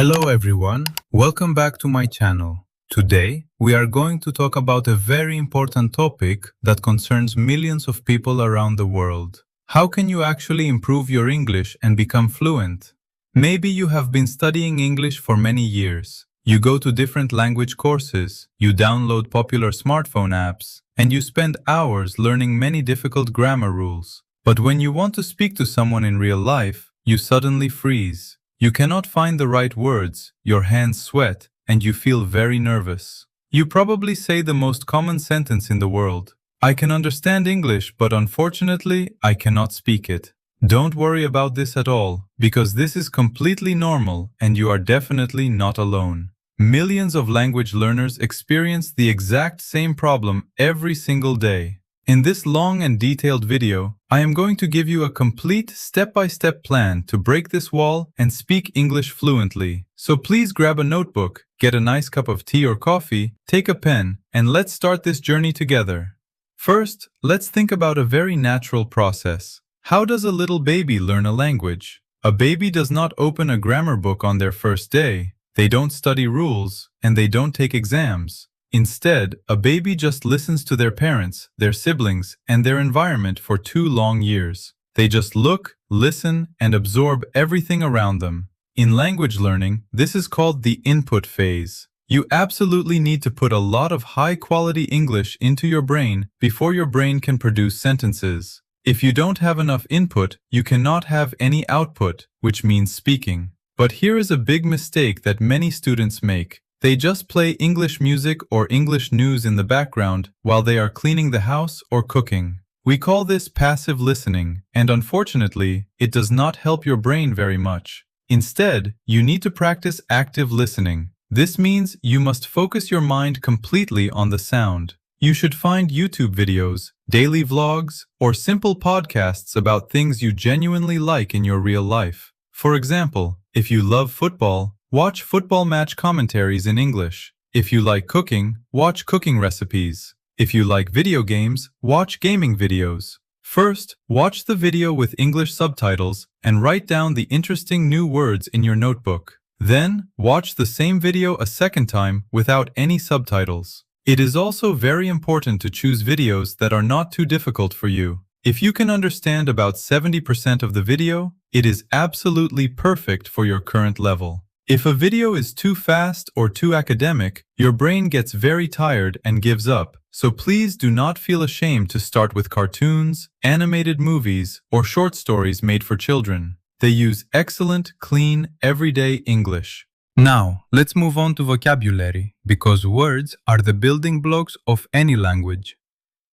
Hello everyone, welcome back to my channel. Today, we are going to talk about a very important topic that concerns millions of people around the world. How can you actually improve your English and become fluent? Maybe you have been studying English for many years. You go to different language courses, you download popular smartphone apps, and you spend hours learning many difficult grammar rules. But when you want to speak to someone in real life, you suddenly freeze. You cannot find the right words, your hands sweat, and you feel very nervous. You probably say the most common sentence in the world. I can understand English, but unfortunately, I cannot speak it. Don't worry about this at all, because this is completely normal and you are definitely not alone. Millions of language learners experience the exact same problem every single day. In this long and detailed video, I am going to give you a complete step-by-step plan to break this wall and speak English fluently. So please grab a notebook, get a nice cup of tea or coffee, take a pen, and let's start this journey together. First, let's think about a very natural process. How does a little baby learn a language? A baby does not open a grammar book on their first day. They don't study rules, and they don't take exams. Instead, a baby just listens to their parents, their siblings, and their environment for 2 long years. They just look, listen, and absorb everything around them. In language learning, this is called the input phase. You absolutely need to put a lot of high-quality English into your brain before your brain can produce sentences. If you don't have enough input, you cannot have any output, which means speaking. But here is a big mistake that many students make. They just play English music or English news in the background while they are cleaning the house or cooking. We call this passive listening, and unfortunately, it does not help your brain very much. Instead, you need to practice active listening. This means you must focus your mind completely on the sound. You should find YouTube videos, daily vlogs, or simple podcasts about things you genuinely like in your real life. For example, if you love football, watch football match commentaries in English. If you like cooking, watch cooking recipes. If you like video games, watch gaming videos. First, watch the video with English subtitles and write down the interesting new words in your notebook. Then, watch the same video a second time without any subtitles. It is also very important to choose videos that are not too difficult for you. If you can understand about 70% of the video, it is absolutely perfect for your current level. If a video is too fast or too academic, your brain gets very tired and gives up. So please do not feel ashamed to start with cartoons, animated movies, or short stories made for children. They use excellent, clean, everyday English. Now, let's move on to vocabulary, because words are the building blocks of any language.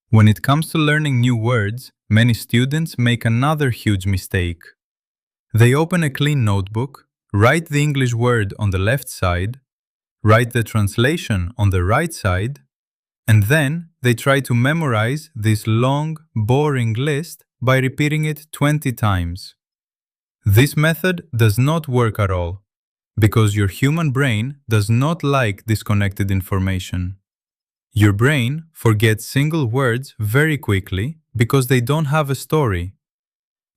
When it comes to learning new words, many students make another huge mistake. They open a clean notebook, write the English word on the left side, write the translation on the right side, and then they try to memorize this long, boring list by repeating it 20 times. This method does not work at all, because your human brain does not like disconnected information. Your brain forgets single words very quickly because they don't have a story.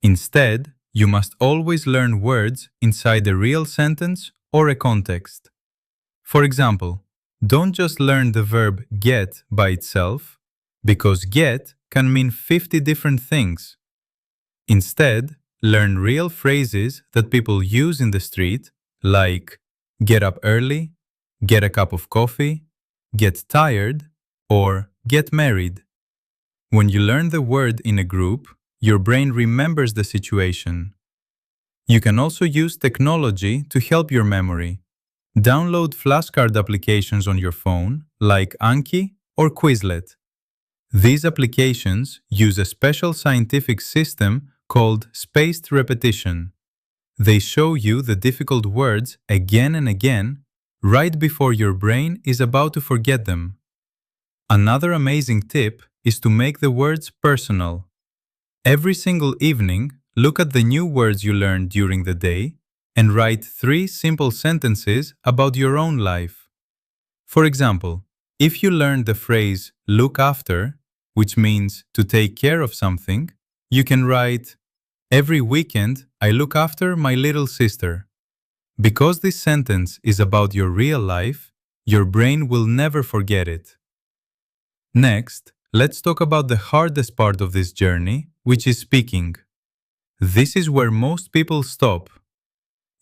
Instead, you must always learn words inside a real sentence or a context. For example, don't just learn the verb get by itself, because get can mean 50 different things. Instead, learn real phrases that people use in the street, like get up early, get a cup of coffee, get tired, or get married. When you learn the word in a group, your brain remembers the situation. You can also use technology to help your memory. Download flashcard applications on your phone, like Anki or Quizlet. These applications use a special scientific system called spaced repetition. They show you the difficult words again and again, right before your brain is about to forget them. Another amazing tip is to make the words personal. Every single evening, look at the new words you learned during the day and write 3 simple sentences about your own life. For example, if you learned the phrase look after, which means to take care of something, you can write, every weekend I look after my little sister. Because this sentence is about your real life, your brain will never forget it. Next, let's talk about the hardest part of this journey, which is speaking. This is where most people stop.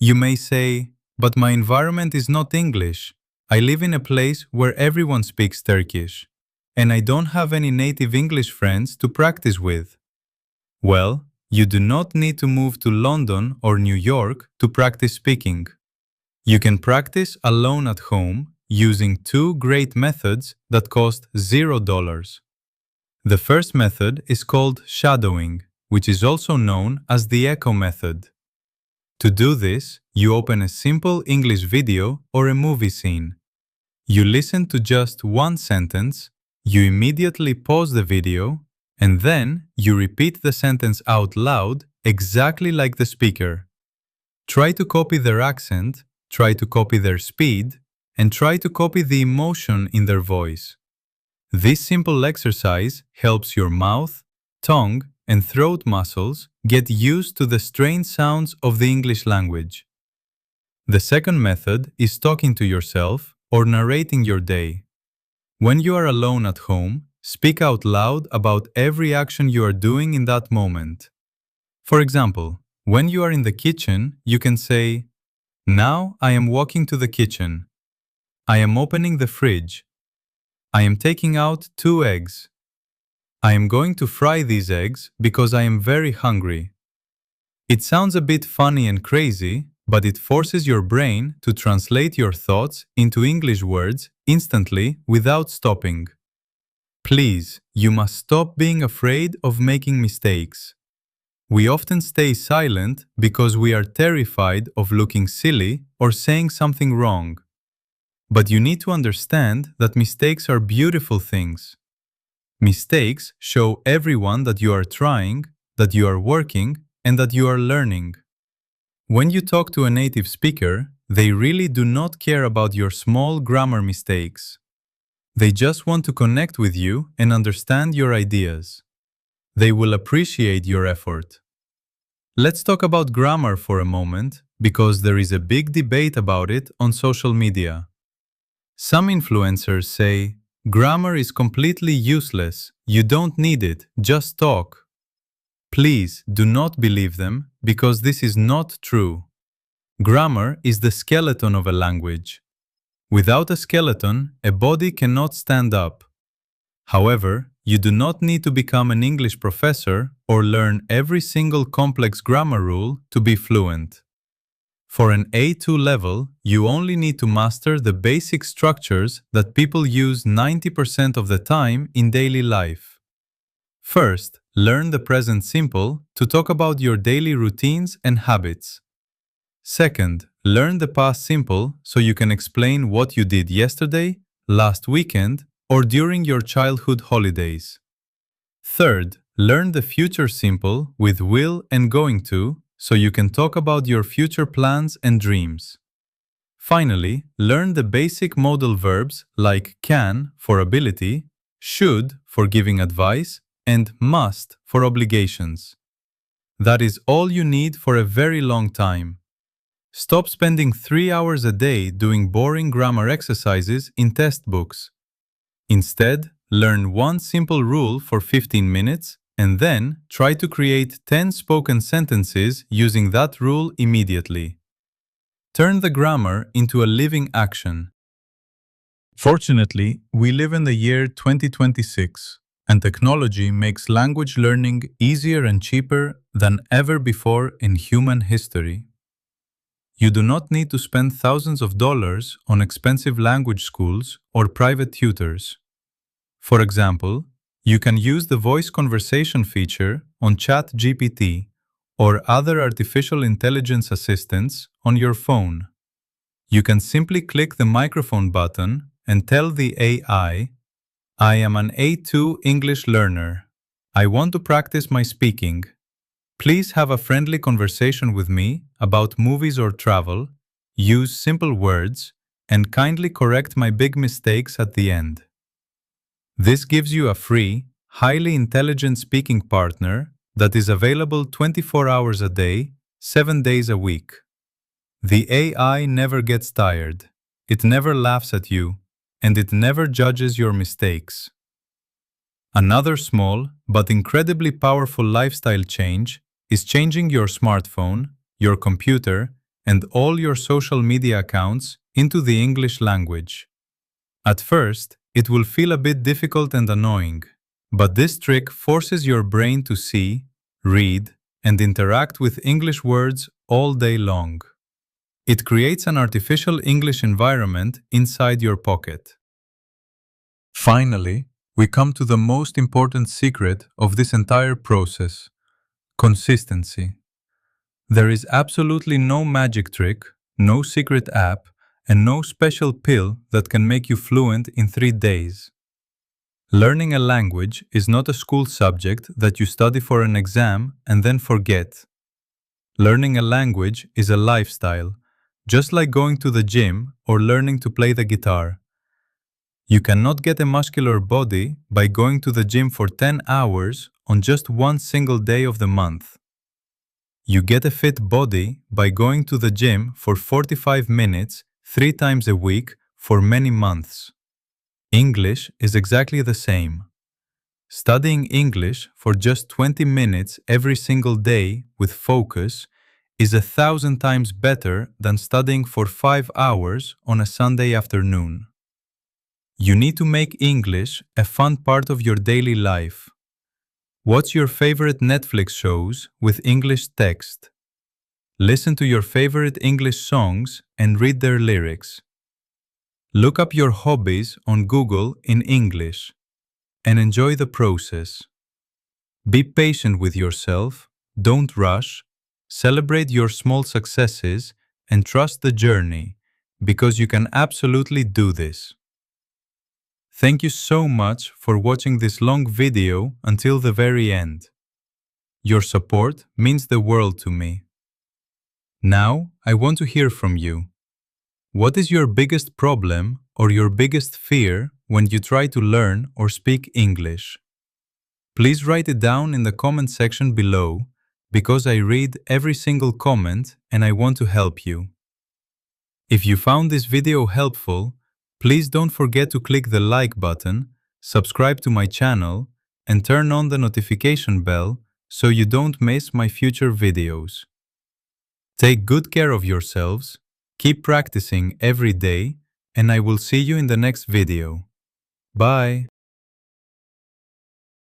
You may say, but my environment is not English. I live in a place where everyone speaks Turkish, and I don't have any native English friends to practice with. Well, you do not need to move to London or New York to practice speaking. You can practice alone at home using two great methods that cost $0. The first method is called shadowing, which is also known as the echo method. To do this, you open a simple English video or a movie scene. You listen to just one sentence, you immediately pause the video, and then you repeat the sentence out loud exactly like the speaker. Try to copy their accent, try to copy their speed, and try to copy the emotion in their voice. This simple exercise helps your mouth, tongue, and throat muscles get used to the strange sounds of the English language. The second method is talking to yourself or narrating your day. When you are alone at home, speak out loud about every action you are doing in that moment. For example, when you are in the kitchen, you can say, "Now I am walking to the kitchen. I am opening the fridge. I am taking out 2 eggs. I am going to fry these eggs because I am very hungry." It sounds a bit funny and crazy, but it forces your brain to translate your thoughts into English words instantly without stopping. Please, you must stop being afraid of making mistakes. We often stay silent because we are terrified of looking silly or saying something wrong. But you need to understand that mistakes are beautiful things. Mistakes show everyone that you are trying, that you are working, and that you are learning. When you talk to a native speaker, they really do not care about your small grammar mistakes. They just want to connect with you and understand your ideas. They will appreciate your effort. Let's talk about grammar for a moment, because there is a big debate about it on social media. Some influencers say, "Grammar is completely useless, you don't need it, just talk." Please do not believe them, because this is not true. Grammar is the skeleton of a language. Without a skeleton, a body cannot stand up. However, you do not need to become an English professor or learn every single complex grammar rule to be fluent. For an A2 level, you only need to master the basic structures that people use 90% of the time in daily life. First, learn the present simple to talk about your daily routines and habits. Second, learn the past simple so you can explain what you did yesterday, last weekend, or during your childhood holidays. Third, learn the future simple with will and going to so you can talk about your future plans and dreams. Finally, learn the basic modal verbs like can for ability, should for giving advice, and must for obligations. That is all you need for a very long time. Stop spending 3 hours a day doing boring grammar exercises in test books. Instead, learn one simple rule for 15 minutes and then try to create 10 spoken sentences using that rule immediately. Turn the grammar into a living action. Fortunately, we live in the year 2026, and technology makes language learning easier and cheaper than ever before in human history. You do not need to spend thousands of dollars on expensive language schools or private tutors. For example, you can use the voice conversation feature on ChatGPT or other artificial intelligence assistants on your phone. You can simply click the microphone button and tell the AI, "I am an A2 English learner. I want to practice my speaking. Please have a friendly conversation with me about movies or travel, use simple words, and kindly correct my big mistakes at the end." This gives you a free, highly intelligent speaking partner that is available 24 hours a day, 7 days a week. The AI never gets tired. It never laughs at you, and it never judges your mistakes. Another small but incredibly powerful lifestyle change is changing your smartphone, your computer, and all your social media accounts into the English language. At first, it will feel a bit difficult and annoying, but this trick forces your brain to see, read, and interact with English words all day long. It creates an artificial English environment inside your pocket. Finally, we come to the most important secret of this entire process: consistency. There is absolutely no magic trick, no secret app, and no special pill that can make you fluent in 3 days. Learning a language is not a school subject that you study for an exam and then forget. Learning a language is a lifestyle, just like going to the gym or learning to play the guitar. You cannot get a muscular body by going to the gym for 10 hours on just one single day of the month. You get a fit body by going to the gym for 45 minutes, 3 times a week, for many months. English is exactly the same. Studying English for just 20 minutes every single day with focus is 1,000 times better than studying for 5 hours on a Sunday afternoon. You need to make English a fun part of your daily life. Watch your favorite Netflix shows with English text. Listen to your favorite English songs and read their lyrics. Look up your hobbies on Google in English and enjoy the process. Be patient with yourself, don't rush, celebrate your small successes, and trust the journey, because you can absolutely do this. Thank you so much for watching this long video until the very end. Your support means the world to me. Now, I want to hear from you. What is your biggest problem or your biggest fear when you try to learn or speak English? Please write it down in the comment section below, because I read every single comment and I want to help you. If you found this video helpful, please don't forget to click the like button, subscribe to my channel, and turn on the notification bell so you don't miss my future videos. Take good care of yourselves, keep practicing every day, and I will see you in the next video. Bye!